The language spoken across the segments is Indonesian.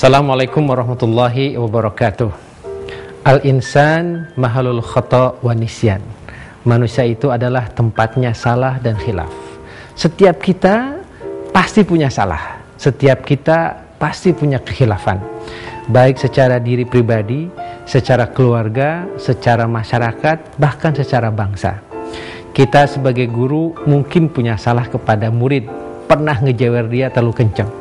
Assalamualaikum warahmatullahi wabarakatuh. Al-insan mahalul khata' wa nisyan. Manusia itu adalah tempatnya salah dan khilaf. Setiap kita pasti punya salah. Setiap kita pasti punya kekhilafan. Baik secara diri pribadi, secara keluarga, secara masyarakat, bahkan secara bangsa. Kita sebagai guru mungkin punya salah kepada murid, pernah ngejewer dia terlalu kencang.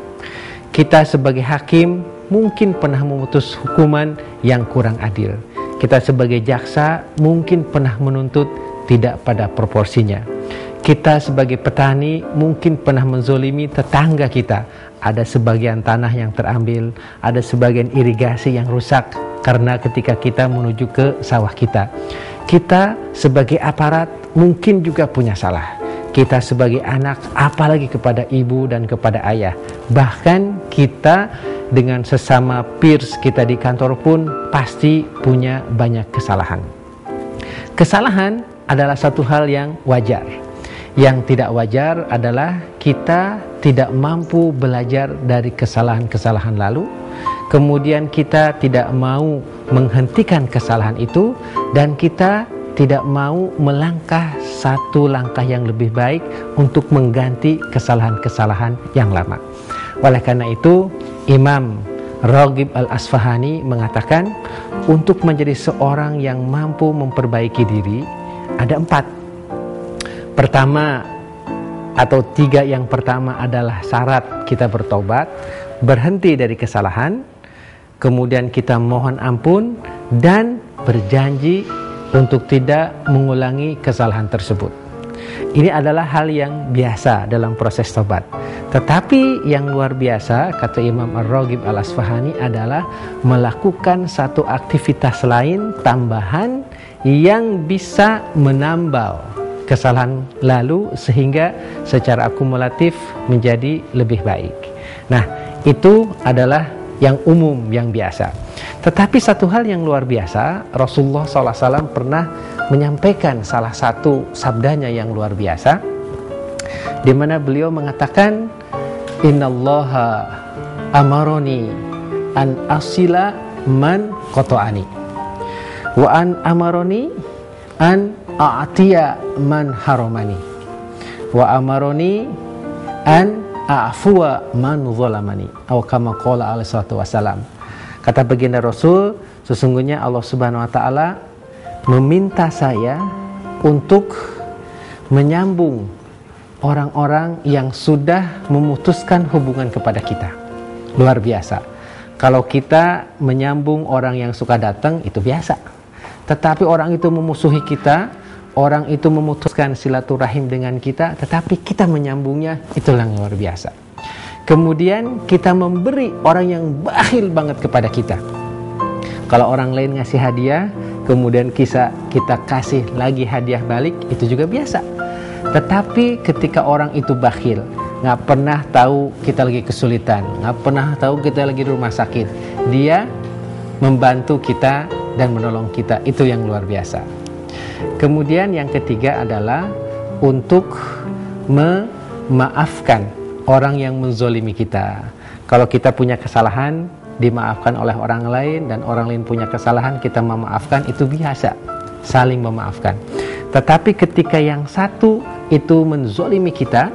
Kita sebagai hakim mungkin pernah memutus hukuman yang kurang adil. Kita sebagai jaksa mungkin pernah menuntut tidak pada proporsinya. Kita sebagai petani mungkin pernah menzolimi tetangga kita. Ada sebagian tanah yang terambil, ada sebagian irigasi yang rusak karena ketika kita menuju ke sawah kita. Kita sebagai aparat mungkin juga punya salah. Kita sebagai anak, apalagi kepada ibu dan kepada ayah. Bahkan kita dengan sesama peers kita di kantor pun pasti punya banyak kesalahan. Kesalahan adalah satu hal yang wajar. Yang tidak wajar adalah kita tidak mampu belajar dari kesalahan-kesalahan lalu. Kemudian kita tidak mau menghentikan kesalahan itu, dan kita tidak mau melangkah satu langkah yang lebih baik untuk mengganti kesalahan-kesalahan yang lama. Oleh karena itu, Imam Raghib Al-Asfahani mengatakan, untuk menjadi seorang yang mampu memperbaiki diri, ada 4. Pertama, atau 3 yang pertama adalah syarat kita bertobat, berhenti dari kesalahan, kemudian kita mohon ampun, dan berjanji untuk tidak mengulangi kesalahan tersebut. Ini adalah hal yang biasa dalam proses tobat. Tetapi yang luar biasa, kata Imam Ar-Raghib Al-Asfahani, adalah melakukan satu aktivitas lain tambahan yang bisa menambal kesalahan lalu sehingga secara akumulatif menjadi lebih baik. Nah, itu adalah yang umum, yang biasa. Tetapi satu hal yang luar biasa, Rasulullah SAW pernah menyampaikan salah satu sabdanya yang luar biasa, di mana beliau mengatakan, Innallaha amaroni an asila man qata'ani, wa an amaroni an a'tiya man haramani, wa amaroni an a'fuwa man zalamani, atau kama qala alaihi salatu wassalam. Kata baginda Rasul, sesungguhnya Allah Subhanahu wa taala meminta saya untuk menyambung orang-orang yang sudah memutuskan hubungan kepada kita. Luar biasa. Kalau kita menyambung orang yang suka datang, itu biasa. Tetapi orang itu memusuhi kita, orang itu memutuskan silaturahim dengan kita, tetapi kita menyambungnya, itulah yang luar biasa. Kemudian kita memberi orang yang bakhil banget kepada kita. Kalau orang lain ngasih hadiah, kemudian kita kasih lagi hadiah balik, itu juga biasa. Tetapi ketika orang itu bakhil, nggak pernah tahu kita lagi kesulitan, nggak pernah tahu kita lagi di rumah sakit, dia membantu kita dan menolong kita, itu yang luar biasa. Kemudian yang ketiga adalah untuk memaafkan orang yang menzolimi kita. Kalau kita punya kesalahan, dimaafkan oleh orang lain, dan orang lain punya kesalahan, kita memaafkan, itu biasa, saling memaafkan. Tetapi ketika yang satu itu menzolimi kita,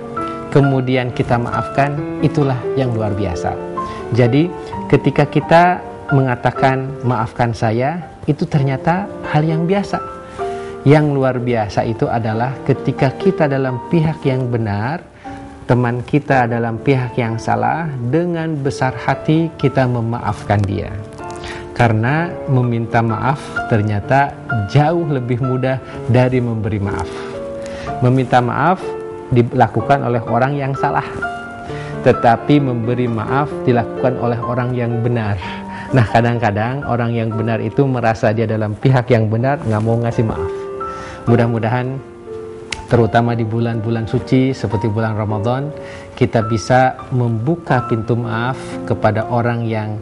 kemudian kita maafkan, itulah yang luar biasa. Jadi ketika kita mengatakan maafkan saya, itu ternyata hal yang biasa. Yang luar biasa itu adalah ketika kita dalam pihak yang benar, teman kita dalam pihak yang salah, dengan besar hati kita memaafkan dia. Karena meminta maaf ternyata jauh lebih mudah dari memberi maaf. Meminta maaf dilakukan oleh orang yang salah, tetapi memberi maaf dilakukan oleh orang yang benar. Nah, kadang-kadang orang yang benar itu merasa dia dalam pihak yang benar, nggak mau ngasih maaf. Mudah-mudahan terutama di bulan-bulan suci seperti bulan Ramadan, kita bisa membuka pintu maaf kepada orang yang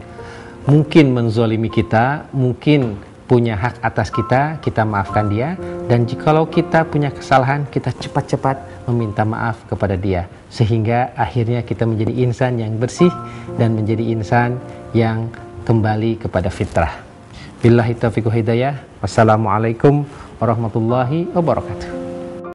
mungkin menzolimi kita, mungkin punya hak atas kita, kita maafkan dia. Dan jikalau kita punya kesalahan, kita cepat-cepat meminta maaf kepada dia, sehingga akhirnya kita menjadi insan yang bersih dan menjadi insan yang kembali kepada fitrah. Billahi taufiq wal hidayah. Wassalamualaikum warahmatullahi wabarakatuh.